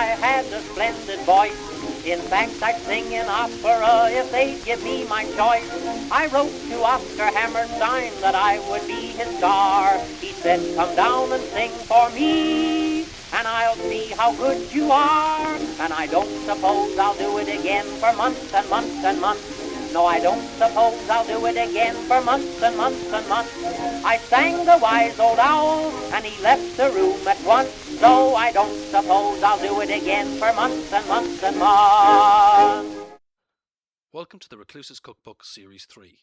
I had a splendid voice. In fact, I'd sing in opera if they'd give me my choice. I wrote to Oscar Hammerstein that I would be his star. He said, come down and sing for me, and I'll see how good you are. And I don't suppose I'll do it again for months and months and months. No, I don't suppose I'll do it again for months and months and months. I sang the wise old owl, and he left the room at once. So I don't suppose I'll do it again for months and months and months. Welcome to the Recluse's Cookbook Series 3.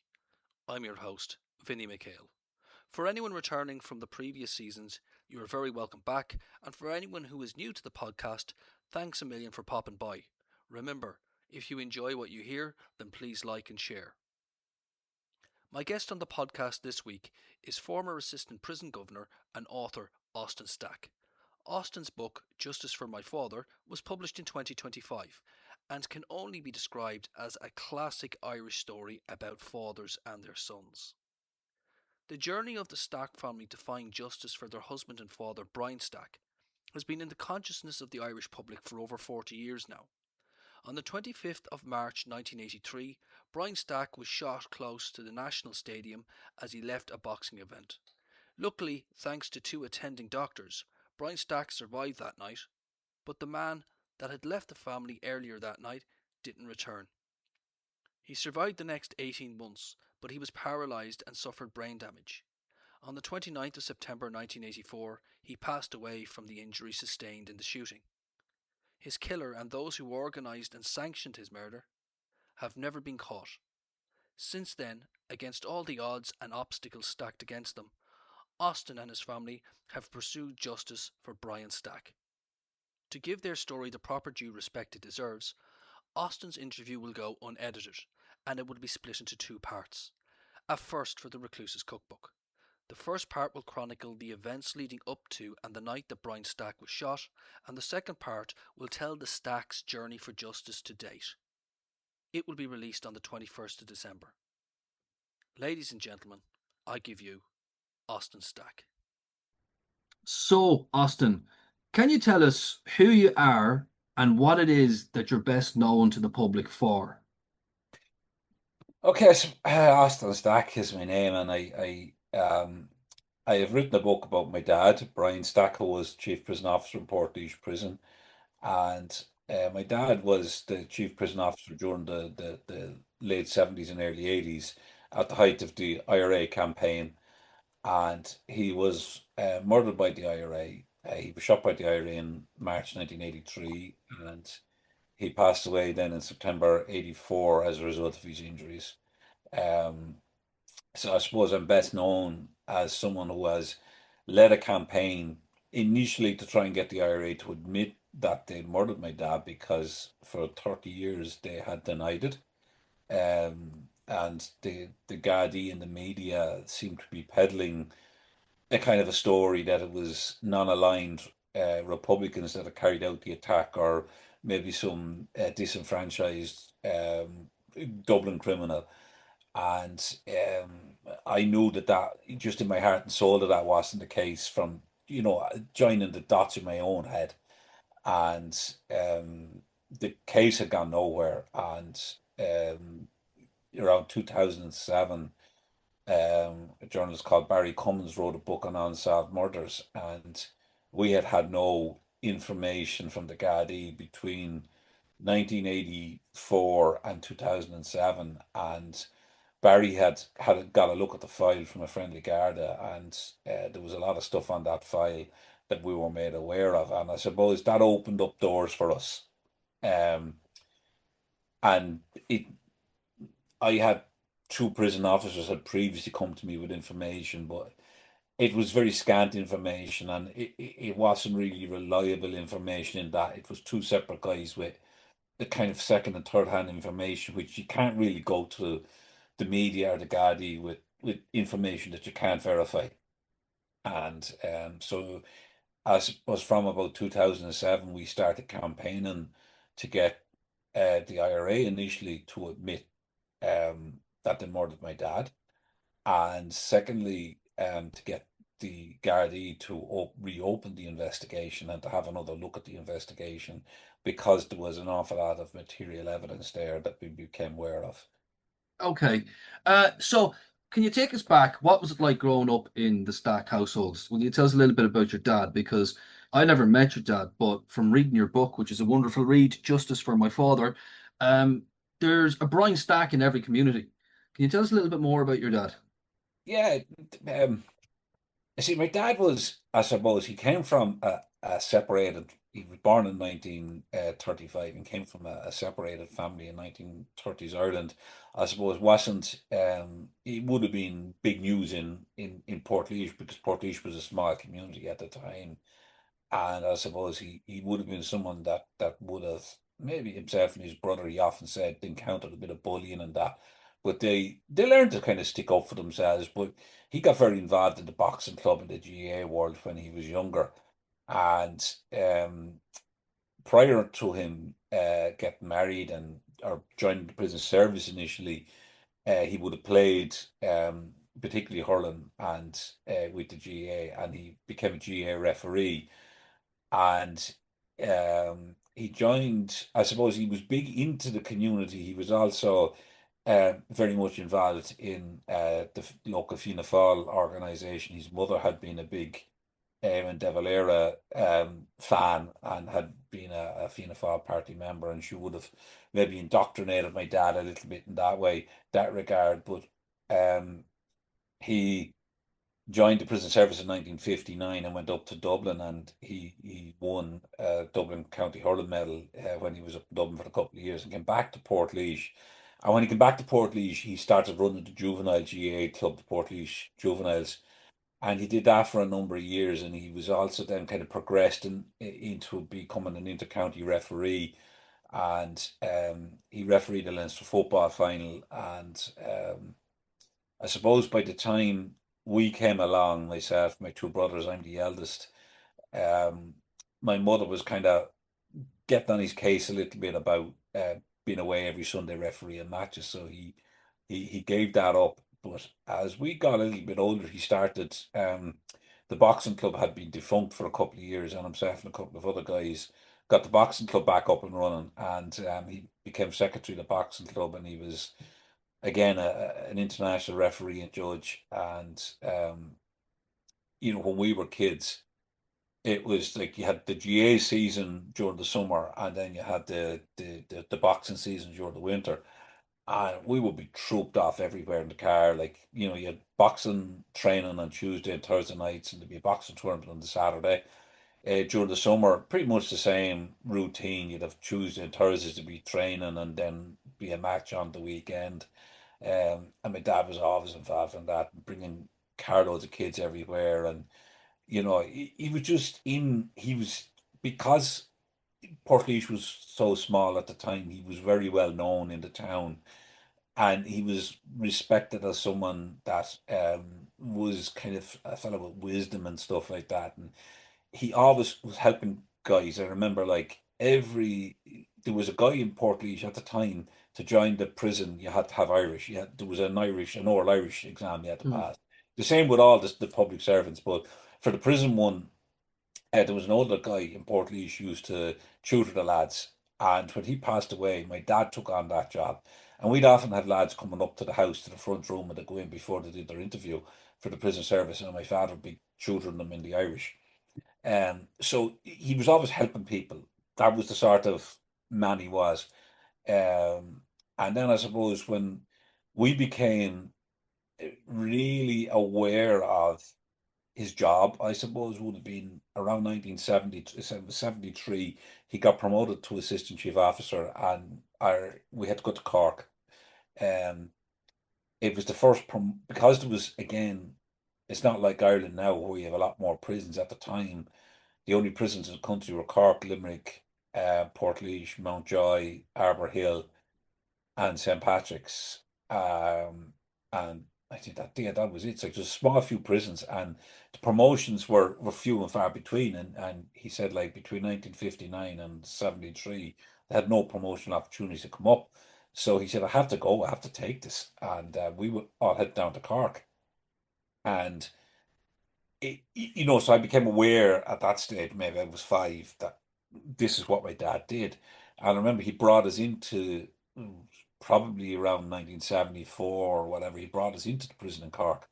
I'm your host, Vinnie McHale. For anyone returning from the previous seasons, you are very welcome back, and for anyone who is new to the podcast, thanks a million for popping by. Remember, if you enjoy what you hear, then please like and share. My guest on the podcast this week is former Assistant Prison Governor and author Austin Stack. Austin's book, Justice for My Father, was published in 2025 and can only be described as a classic Irish story about fathers and their sons. The journey of the Stack family to find justice for their husband and father, Brian Stack, has been in the consciousness of the Irish public for over 40 years now. On the 25th of March 1983, Brian Stack was shot close to the National Stadium as he left a boxing event. Luckily, thanks to two attending doctors, Brian Stack survived that night, but the man that had left the family earlier that night didn't return. He survived the next 18 months, but he was paralysed and suffered brain damage. On the 29th of September 1984, he passed away from the injuries sustained in the shooting. His killer and those who organised and sanctioned his murder have never been caught. Since then, against all the odds and obstacles stacked against them, Austin and his family have pursued justice for Brian Stack. To give their story the proper due respect it deserves, Austin's interview will go unedited, and it will be split into two parts. A first for the Recluse's Cookbook. The first part will chronicle the events leading up to and the night that Brian Stack was shot, and the second part will tell the Stack's journey for justice to date. It will be released on the 21st of December. Ladies and gentlemen, I give you Austin Stack. So, Austin, can you tell us who you are and what it is that you're best known to the public for? Okay, so Austin Stack is my name, and I have written a book about my dad, Brian Stack, who was Chief Prison Officer in Portlaoise Prison, and my dad was the Chief Prison Officer during the late 70s and early 80s at the height of the IRA campaign, and he was murdered by the IRA. He was shot by the IRA in March 1983, and he passed away then in September 84 as a result of his injuries. Um, so I suppose I'm best known as someone who has led a campaign initially to try and get the IRA to admit that they murdered my dad, because for 30 years they had denied it. And the Gardaí and the media seemed to be peddling a kind of a story that it was non-aligned Republicans that had carried out the attack, or maybe some disenfranchised Dublin criminal. And I knew that just in my heart and soul that wasn't the case from, joining the dots in my own head. And the case had gone nowhere. And around 2007, a journalist called Barry Cummins wrote a book on unsolved murders, and we had no information from the Gardaí between 1984 and 2007, and Barry had got a look at the file from a friendly Garda, and there was a lot of stuff on that file that we were made aware of, and I suppose that opened up doors for us. Um, and I had two prison officers had previously come to me with information, but it was very scant information, and it wasn't really reliable information, in that it was two separate guys with the kind of second and third hand information, which you can't really go to the media or the Gardaí with information that you can't verify. And so as was from about 2007, we started campaigning to get the IRA initially to admit that they murdered my dad, and secondly, to get the Gardaí to reopen the investigation and to have another look at the investigation because there was an awful lot of material evidence there that we became aware of. Okay. So can you take us back? What was it like growing up in the Stack households? Will you tell us a little bit about your dad? Because I never met your dad, but from reading your book, which is a wonderful read, Justice for My Father, um, there's a Brian Stack in every community. Can you tell us a little bit more about your dad? Yeah, you see, my dad was, I suppose, he came from a separated, he was born in 1935 and came from a separated family in 1930s Ireland. I suppose wasn't, it would have been big news in Portlaoise because Portlaoise was a small community at the time. And I suppose he would have been someone that would have maybe himself and his brother, he often said, encountered a bit of bullying and that. But they learned to kind of stick up for themselves. But he got very involved in the boxing club in the GAA world when he was younger. And prior to him getting married and or joining the prison service initially, he would have played particularly hurling and with the GAA, and he became a GAA referee and he joined. I suppose he was big into the community. He was also very much involved in the local Fianna Fáil organisation. His mother had been a big Eamon De Valera fan and had been a Fianna Fáil party member, and she would have maybe indoctrinated my dad a little bit in that way, that regard. But he joined the prison service in 1959 and went up to Dublin, and he won a Dublin County Hurling medal when he was up in Dublin for a couple of years and came back to Portlaoise. And when he came back to Portlaoise, he started running the juvenile GAA club, the Portlaoise Juveniles, and he did that for a number of years. And he was also then kind of progressed into becoming an intercounty referee, and he refereed the Leinster football final. And I suppose by the time we came along, myself, my two brothers, I'm the eldest. Um, my mother was kind of getting on his case a little bit about being away every Sunday refereeing matches, so he gave that up. But as we got a little bit older, he started. The boxing club had been defunct for a couple of years, and himself and a couple of other guys got the boxing club back up and running, and he became secretary of the boxing club, and he was again an international referee and judge. And when we were kids, it was like you had the GA season during the summer, and then you had the boxing season during the winter. And we would be trooped off everywhere in the car. Like, you had boxing training on Tuesday and Thursday nights, and there'd be a boxing tournament on the Saturday. During the summer, pretty much the same routine. You'd have Tuesday and Thursdays to be training, and then be a match on the weekend. And my dad was always involved in that, bringing carloads of kids everywhere. And, he was just because Portlaoise was so small at the time, he was very well known in the town. And he was respected as someone that was kind of a fellow with wisdom and stuff like that. And he always was helping guys. I remember like there was a guy in Portlaoise at the time. To join the prison, you had to have Irish. There was an oral Irish exam you had to Hmm. pass. The same with all the public servants, but for the prison one, there was an older guy in Portlaoise who used to tutor the lads. And when he passed away, my dad took on that job. And we'd often have lads coming up to the house, to the front room, and they go in before they did their interview for the prison service. And my father would be tutoring them in the Irish. So he was always helping people. That was the sort of man he was. Um, and then I suppose when we became really aware of his job, I suppose, would have been around 1970, 73. He got promoted to assistant chief officer, and we had to go to Cork. Um, it was the first, because there was, again, it's not like Ireland now where you have a lot more prisons. At the time, the only prisons in the country were Cork, Limerick, Portlaoise, Mountjoy, Arbor Hill, and St. Patrick's. And I think that was it. It's like there's a small few prisons, and the promotions were few and far between. And he said, like, between 1959 and 73, they had no promotional opportunities to come up. So he said, I have to go, I have to take this. And we would all head down to Cork. And so I became aware at that stage, maybe I was 5, that this is what my dad did. And I remember he brought us into, probably around 1974 or whatever, he brought us into the prison in Cork.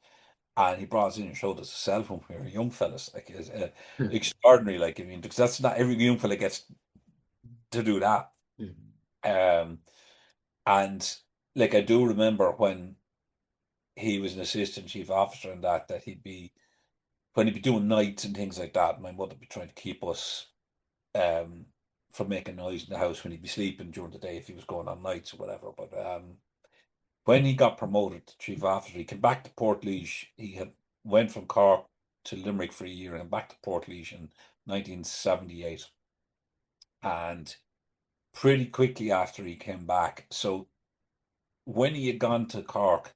And he brought us in and showed us a cell phone when we were young fellas. Like, it's Yeah. extraordinary. Like, I mean, because that's not every young fella gets to do that. Yeah. Um, and like, I do remember when he was an assistant chief officer and that when he'd be doing nights and things like that, my mother would be trying to keep us um from making noise in the house when he'd be sleeping during the day if he was going on nights or whatever. But when he got promoted to chief officer, he came back to Portlaoise. He had went from Cork to Limerick for a year and back to Portlaoise in 1978. And pretty quickly after he came back, so when he had gone to Cork,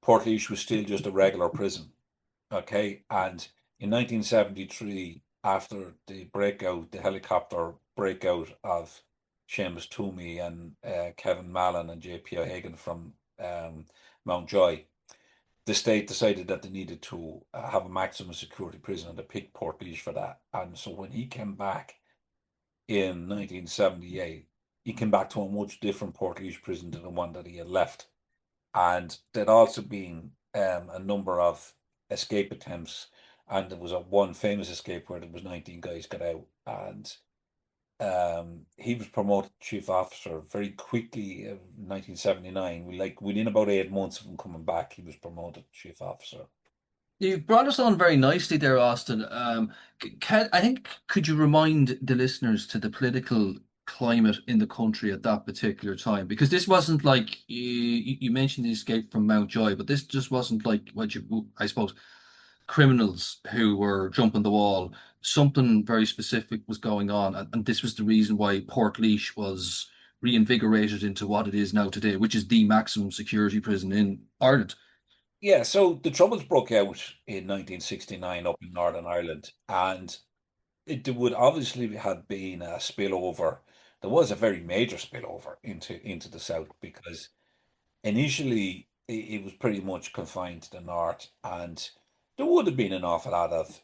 Portlaoise was still just a regular prison. Okay. And in 1973, after the helicopter breakout of Seamus Toomey and Kevin Mallon and JP O'Hagan from Mountjoy, the state decided that they needed to have a maximum security prison and they picked Portlaoise for that. And so when he came back in 1978, he came back to a much different Portlaoise prison than the one that he had left. And there'd also been a number of escape attempts, and there was a one famous escape where there was 19 guys got out, and he was promoted to chief officer very quickly in 1979. Within about 8 months of him coming back, he was promoted to chief officer. You brought us on very nicely there, Austin. I think, could you remind the listeners to the political climate in the country at that particular time? Because this wasn't like you mentioned the escape from Mountjoy, but this just wasn't like I suppose, criminals who were jumping the wall. Something very specific was going on, and this was the reason why Portlaoise was reinvigorated into what it is now today, which is the maximum security prison in Ireland. Yeah, so the Troubles broke out in 1969 up in Northern Ireland, and there would obviously have been a spillover. There was a very major spillover into the south because initially it was pretty much confined to the north, and there would have been an awful lot of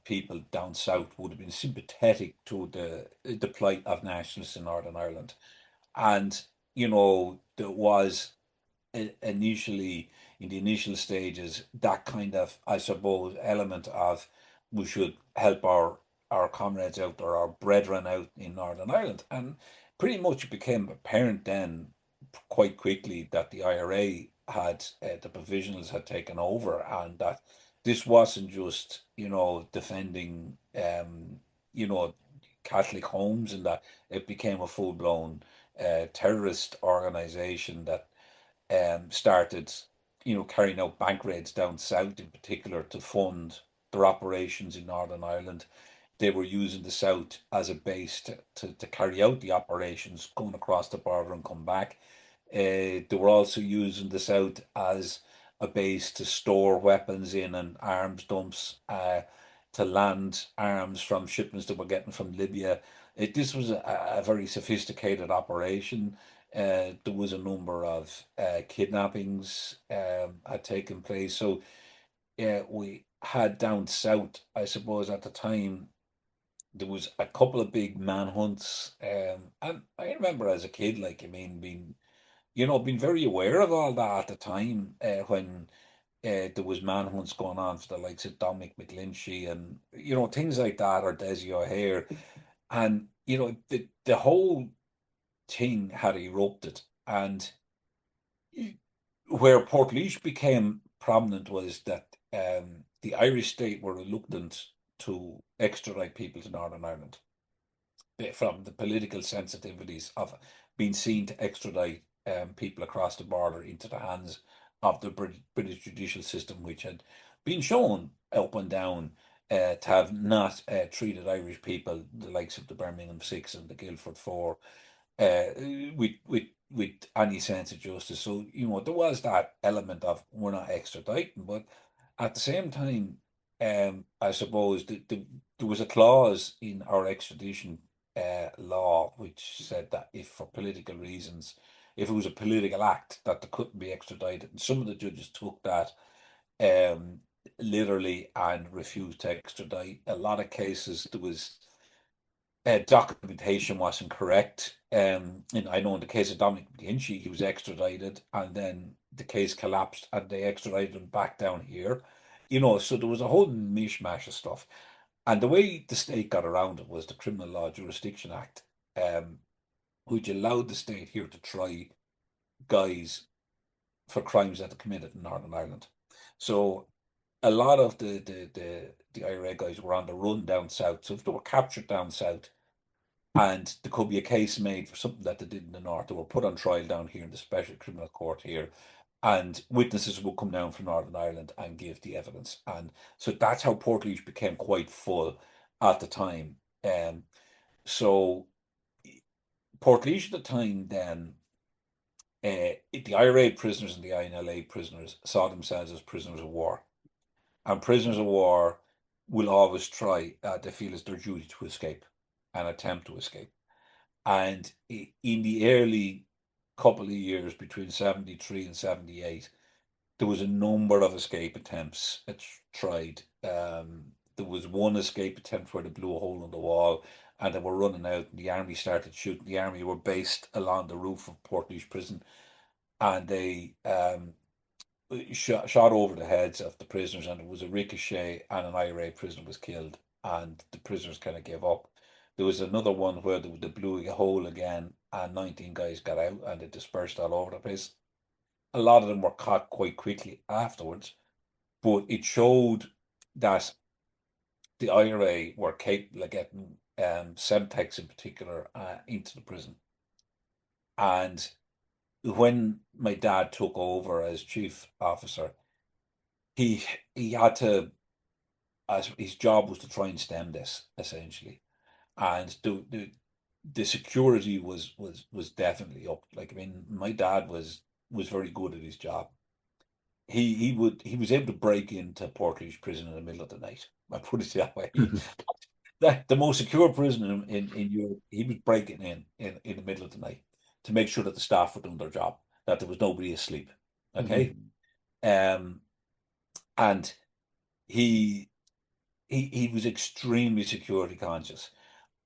people down south would have been sympathetic to the plight of nationalists in Northern Ireland, and there was initially in the initial stages that kind of, I suppose, element of we should help our comrades out or our brethren out in Northern Ireland. And pretty much it became apparent then quite quickly that the IRA had the provisionals had taken over, and that this wasn't just defending you know Catholic homes, and that it became a full-blown terrorist organization that started, carrying out bank raids down south in particular to fund their operations in Northern Ireland. They were using the south as a base to carry out the operations, going across the border and come back. They were also using the south as a base to store weapons in and arms dumps, to land arms from shipments that were getting from Libya. This was a very sophisticated operation. There was a number of kidnappings had taken place. So we had down south, I suppose, at the time, there was a couple of big manhunts. And I remember as a kid, like, I mean, being very aware of all that at the time, when there was manhunts going on for the likes of Dominic McGlinchey and, things like that, or Desi O'Hare. And, the whole thing had erupted. And where Portlaoise became prominent was that the Irish state were reluctant to extradite people to Northern Ireland from the political sensitivities of being seen to extradite people across the border into the hands of the British judicial system, which had been shown up and down to have not treated Irish people, the likes of the Birmingham Six and the Guildford Four, uh, with any sense of justice. So there was that element of we're not extraditing, but at the same time, I suppose there was a clause in our extradition law which said that if for political reasons, if it was a political act, that they couldn't be extradited, and some of the judges took that literally and refused to extradite. A lot of cases there was documentation wasn't correct. And I know in the case of Dominic McGinty, he was extradited, and then the case collapsed, and they extradited him back down here. So there was a whole mishmash of stuff. And the way the state got around it was the Criminal Law Jurisdiction Act, which allowed the state here to try guys for crimes that they committed in Northern Ireland. So a lot of the IRA guys were on the run down south. So if they were captured down south, and there could be a case made for something that they did in the north, they were put on trial down here in the Special Criminal Court here, and witnesses would come down from Northern Ireland and give the evidence. And so that's how Portlaoise became quite full at the time. So Portlaoise at the time then, the IRA prisoners and the INLA prisoners saw themselves as prisoners of war. And prisoners of war will always try, they feel it's their duty to escape and attempt to escape. And in the early couple of years between 73 and 78, there was a number of escape attempts tried. There was one escape attempt where they blew a hole in the wall and they were running out, and the army started shooting. The army were based along the roof of Portlaoise prison, and they shot over the heads of the prisoners, and it was a ricochet, and an IRA prisoner was killed, and the prisoners kind of gave up. There was another one where they blew a hole again, and 19 guys got out, and they dispersed all over the place. A lot of them were caught quite quickly afterwards, but it showed that the IRA were capable of getting Semtex in particular into the prison. And when my dad took over as chief officer, he had to, as his job was to try and stem this essentially, and the security was definitely up. Like, I mean, my dad was very good at his job. He was able to break into Portlaoise prison in the middle of the night. I put it that way. The most secure prison in Europe, he was breaking in the middle of the night to make sure that the staff were doing their job, that there was nobody asleep. Okay. And he was extremely security conscious.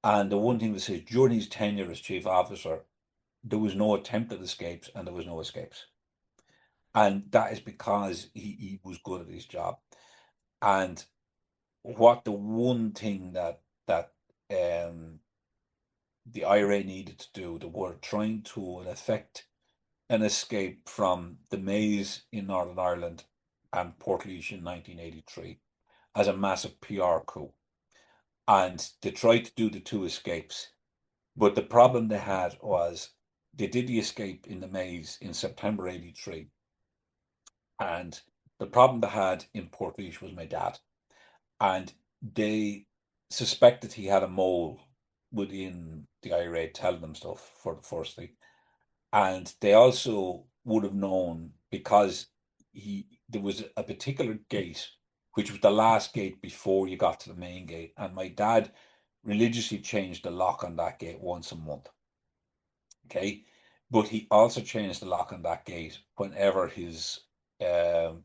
And the one thing to say, during his tenure as chief officer, there was no attempted escapes and there was no escapes. And that is because he was good at his job. And what the one thing that the IRA needed to do, they were trying to effect an escape from the maze in Northern Ireland and Portlaoise in 1983 as a massive PR coup. And they tried to do the two escapes. But the problem they had was they did the escape in the maze in September 83. And the problem they had in Portlaoise was my dad. And they suspected he had a mole within the IRA telling them stuff for the first thing. And they also would have known because there was a particular gate, which was the last gate before you got to the main gate. And my dad religiously changed the lock on that gate once a month. Okay. But he also changed the lock on that gate whenever his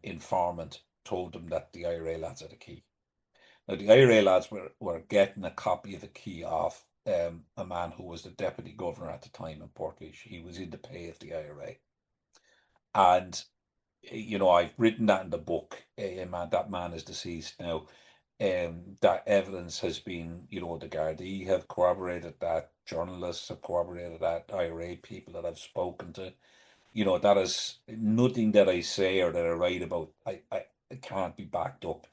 informant told him that the IRA lads had a key. Now, the IRA lads were getting a copy of the key off a man who was the deputy governor at the time in Portlaoise. He was in the pay of the IRA. And, I've written that in the book. That man is deceased now. That evidence has been, the Gardaí have corroborated that, journalists have corroborated that, IRA people that I've spoken to. That is nothing that I say or that I write about. I can't be backed up,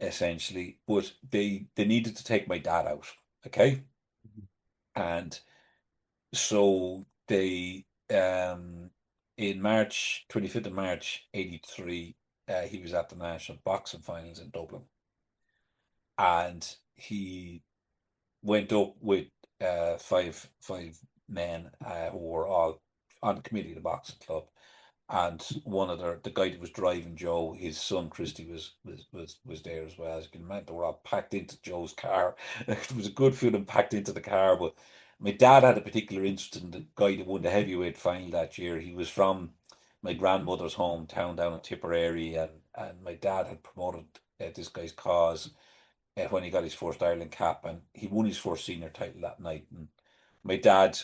essentially. But they needed to take my dad out, okay? And so they, in March, 25th of March, 83, he was at the national boxing finals in Dublin. And he went up with five men who were all on the committee of the boxing club. And one of the guy that was driving Joe, his son Christy was there as well. As you can imagine, they were all packed into Joe's car. There was a good few of them packed into the car. But my dad had a particular interest in the guy that won the heavyweight final that year. He was from my grandmother's hometown down in Tipperary, and and my dad had promoted this guy's cause when he got his first Ireland cap, and he won his first senior title that night. And my dad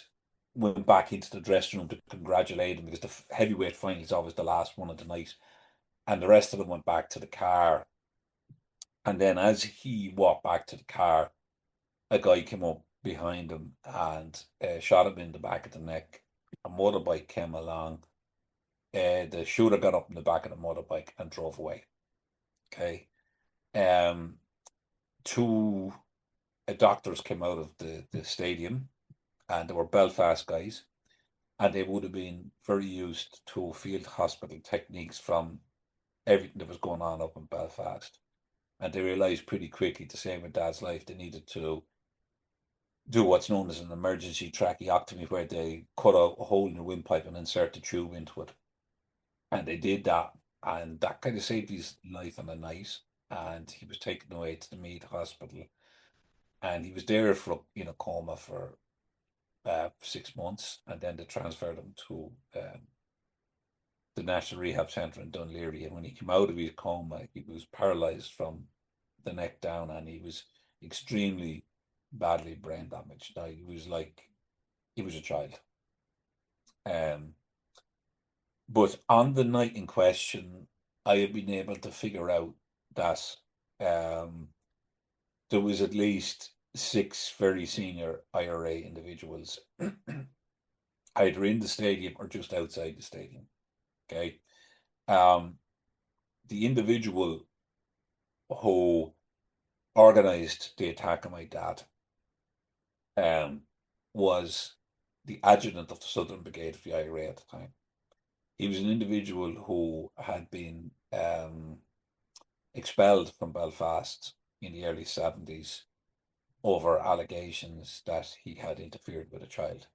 went back into the dressing room to congratulate him because the heavyweight final is always the last one of the night, and the rest of them went back to the car. And then as he walked back to the car, a guy came up behind him and shot him in the back of the neck. A motorbike came along. The shooter got up in the back of the motorbike and drove away. Okay. Two doctors came out of the stadium, and they were Belfast guys, and they would have been very used to field hospital techniques from everything that was going on up in Belfast. And they realised pretty quickly to save my dad's life, they needed to do what's known as an emergency tracheotomy, where they cut out a hole in the windpipe and insert the tube into it. And they did that, and that kind of saved his life on the night. And he was taken away to the Meath Hospital, and he was there for in a coma for 6 months, and then they transferred him to the National Rehab Centre in Dunleary. And when he came out of his coma, he was paralysed from the neck down, and he was extremely badly brain damaged. Now, he was a child. But on the night in question, I have been able to figure out that there was at least 6 very senior IRA individuals either in the stadium or just outside the stadium. Okay. The individual who organized the attack on my dad was the adjutant of the Southern Brigade of the IRA at the time. He was an individual who had been expelled from Belfast in the early 70s over allegations that he had interfered with a child.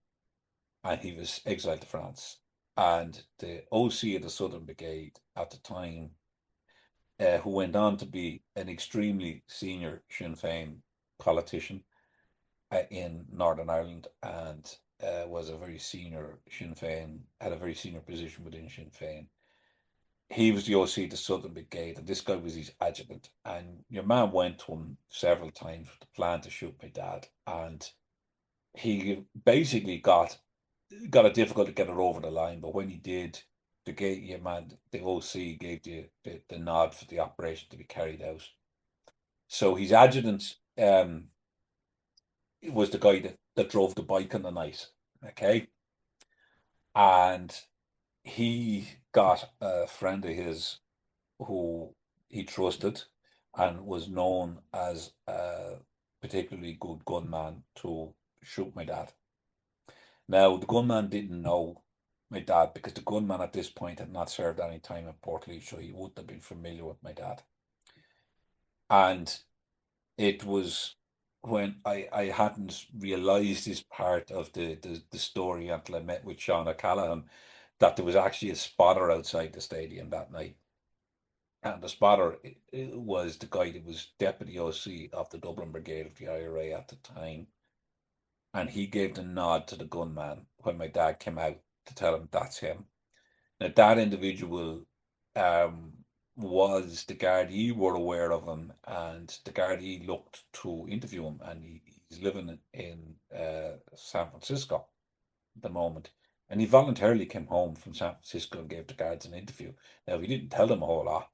And he was exiled to France. And the OC of the Southern Brigade at the time, who went on to be an extremely senior Sinn Féin politician in Northern Ireland, and was a very senior Sinn Féin, had a very senior position within Sinn Féin. He was the OC of the Southern Brigade, and this guy was his adjutant. And your man went to him several times with the plan to shoot my dad, and he basically got it difficult to get it over the line. But when he did, the OC gave the nod for the operation to be carried out. So his adjutant was the guy that drove the bike on the night. Okay. And he got a friend of his who he trusted and was known as a particularly good gunman to shoot my dad. Now, the gunman didn't know my dad because the gunman at this point had not served any time in Portlaoise, so he wouldn't have been familiar with my dad. And it was when I hadn't realised this part of the story until I met with Sean O'Callaghan, that there was actually a spotter outside the stadium that night. And the spotter was the guy that was deputy OC of the Dublin Brigade of the IRA at the time. And he gave the nod to the gunman when my dad came out to tell him that's him. Now, that individual was the Gardaí were aware of him, and the Gardaí looked to interview him, and he's living in San Francisco at the moment. And he voluntarily came home from San Francisco and gave the guards an interview. Now, he didn't tell them a whole lot,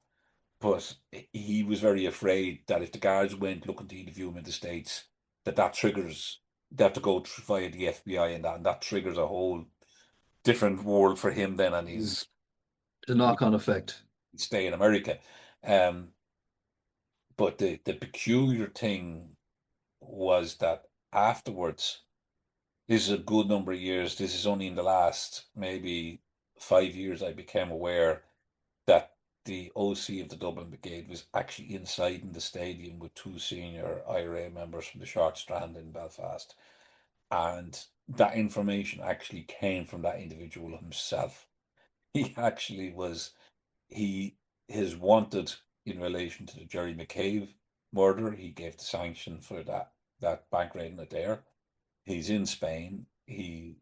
but he was very afraid that if the guards went looking to interview him in the States, that triggers, they have to go via the FBI, and that triggers a whole different world for him then, and he's The knock-on effect. stay in America. But the peculiar thing was that afterwards, this is a good number of years, this is only in the last maybe 5 years, I became aware that the OC of the Dublin Brigade was actually inside in the stadium with 2 senior IRA members from the Short Strand in Belfast. And that information actually came from that individual himself. He actually was, he is wanted in relation to the Jerry McCabe murder. He gave the sanction for that bank raid in Adair. He's in Spain. He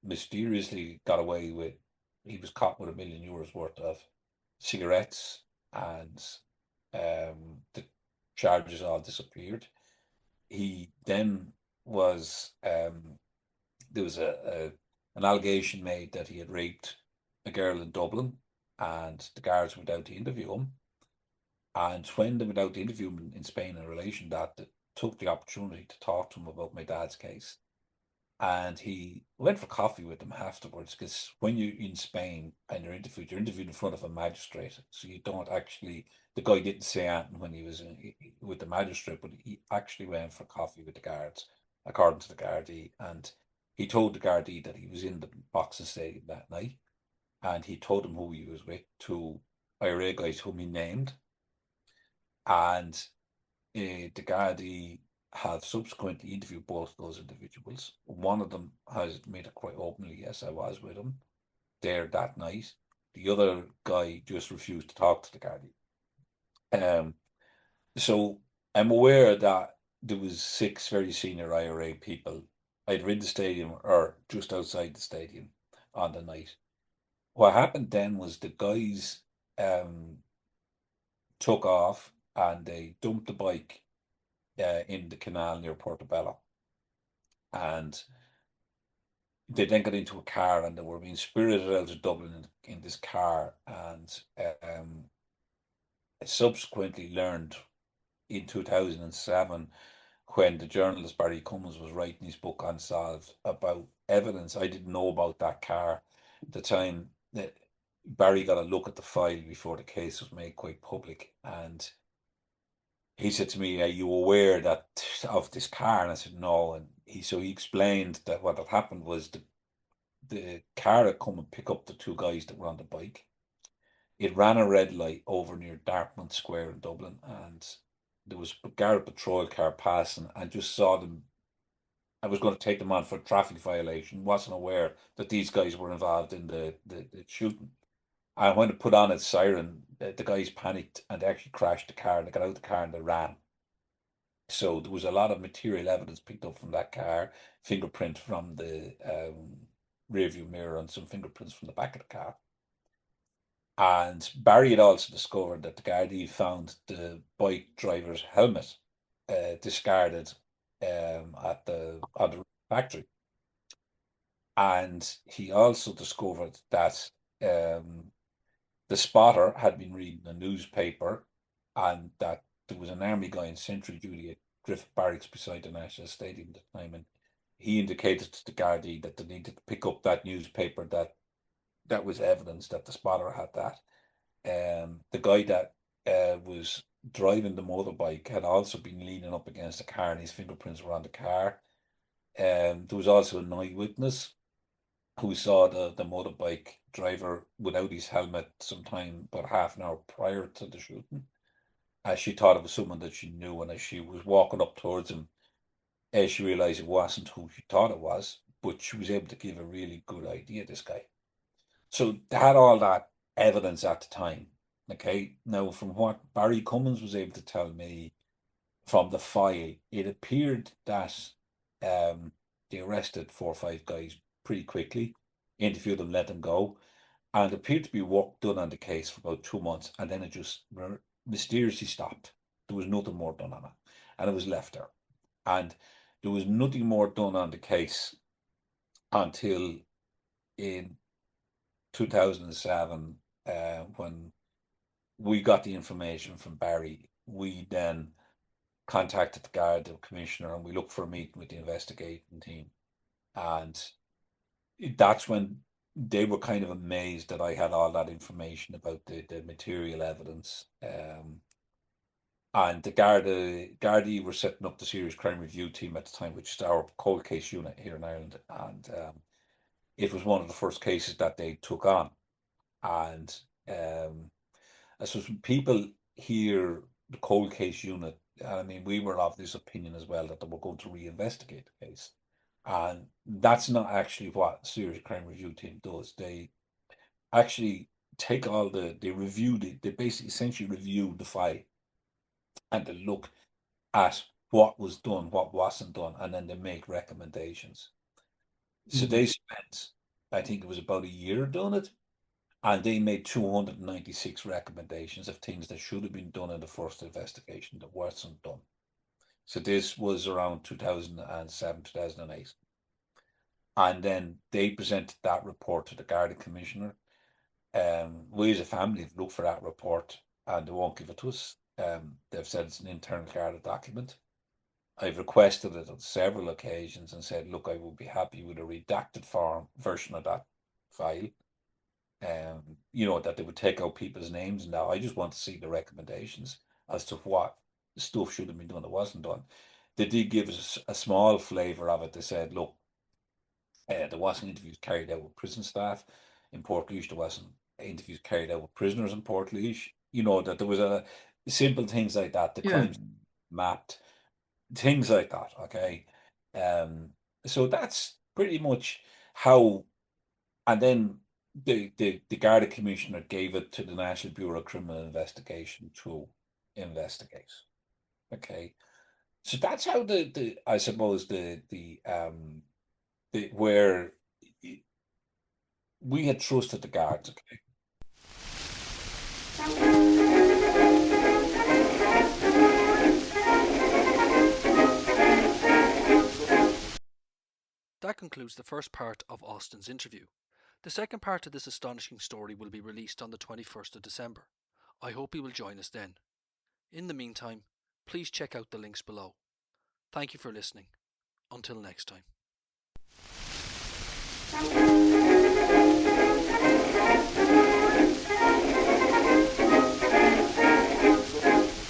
mysteriously got away with, he was caught with €1 million worth of cigarettes, and the charges all disappeared. He then was there was an allegation made that he had raped a girl in Dublin, and the guards went out to interview him. And when they went out to interview him in Spain in relation to that, they took the opportunity to talk to him about my dad's case. And he went for coffee with them afterwards, because when you're in Spain and you're interviewed in front of a magistrate, so you don't actually. The guy didn't say anything when he was with the magistrate, but he actually went for coffee with the guards, according to the Gardaí, and he told the Gardaí that he was in the boxing stadium that night, and he told them who he was with, two IRA guys whom he named, and the Gardaí have subsequently interviewed both those individuals. One of them has made it quite openly, yes, I was with him there that night. The other guy just refused to talk to the Gardaí. So I'm aware that there was 6 very senior IRA people either in the stadium or just outside the stadium on the night. What happened then was the guys took off and they dumped the bike in the canal near Portobello, and they then got into a car and they were being spirited out of Dublin in this car, and subsequently learned in 2007, when the journalist Barry Cummins was writing his book Unsolved about evidence. I didn't know about that car at the time. That Barry got a look at the file before the case was made quite public, and he said to me, "Are you aware that of this car?" And I said, "No." And he explained that what had happened was the car had come and pick up the 2 guys that were on the bike. It ran a red light over near Dartmouth Square in Dublin, and there was a Garda patrol car passing, and just saw them. I was going to take them on for a traffic violation. Wasn't aware that these guys were involved in the shooting. And when it put on its siren, the guys panicked and they actually crashed the car. They got out of the car and they ran. So there was a lot of material evidence picked up from that car, fingerprint from the rearview mirror, and some fingerprints from the back of the car. And Barry had also discovered that the Gardaí found the bike driver's helmet discarded at on the factory. And he also discovered that the spotter had been reading a newspaper, and that there was an army guy in sentry duty at Griffith Barracks beside the National Stadium at the time, and he indicated to the Gardaí that they needed to pick up that newspaper, that was evidence that the spotter had that. The guy that was driving the motorbike had also been leaning up against the car, and his fingerprints were on the car. There was also an eyewitness who saw the motorbike driver without his helmet sometime about half an hour prior to the shooting. As she thought it was someone that she knew, and as she was walking up towards him, she realized it wasn't who she thought it was, but she was able to give a really good idea, this guy. So they had all that evidence at the time. Okay, now from what Barry Cummins was able to tell me from the file, it appeared that they arrested 4 or 5 guys pretty quickly, interviewed them, let them go, and appeared to be work done on the case for about 2 months, and then it just mysteriously stopped. There was nothing more done on it, and it was left there. And there was nothing more done on the case until in 2007, when we got the information from Barry. We then contacted the Garda commissioner, and we looked for a meeting with the investigating team. And that's when they were kind of amazed that I had all that information about the material evidence. And the Gardaí were setting up the Serious Crime Review Team at the time, which is our cold case unit here in Ireland. And it was one of the first cases that they took on. And I suppose when people hear the cold case unit, I mean, we were of this opinion as well that they were going to reinvestigate the case. And that's not actually what Serious Crime Review Team does. They actually take they basically essentially review the file, and they look at what was done, what wasn't done, and then they make recommendations. So they spent, I think it was about a year doing it. and they made 296 recommendations of things that should have been done in the first investigation that wasn't done. So this was around 2007, 2008. And then they presented that report to the Garda Commissioner. We as a family have looked for that report and they won't give it to us. They've said it's an internal Garda document. I've requested it on several occasions and said, look, I would be happy with a redacted version of that file. That they would take out people's names and now I just want to see the recommendations as to what stuff should have been done that wasn't done. They did give us a small flavour of it. They said, look, there wasn't interviews carried out with prison staff in Portlaoise. There wasn't interviews carried out with prisoners in Portlaoise. That there was a simple things like that. The Yeah. crimes mapped, things like that. Okay, so that's pretty much how. And then the Garda Commissioner gave it to the National Bureau of Criminal Investigation to investigate. Okay, so that's how the I suppose where we had trusted the guards. Okay. That concludes the first part of Austin's interview. The second part of this astonishing story will be released on the 21st of December. I hope you will join us then. In the meantime, please check out the links below. Thank you for listening. Until next time.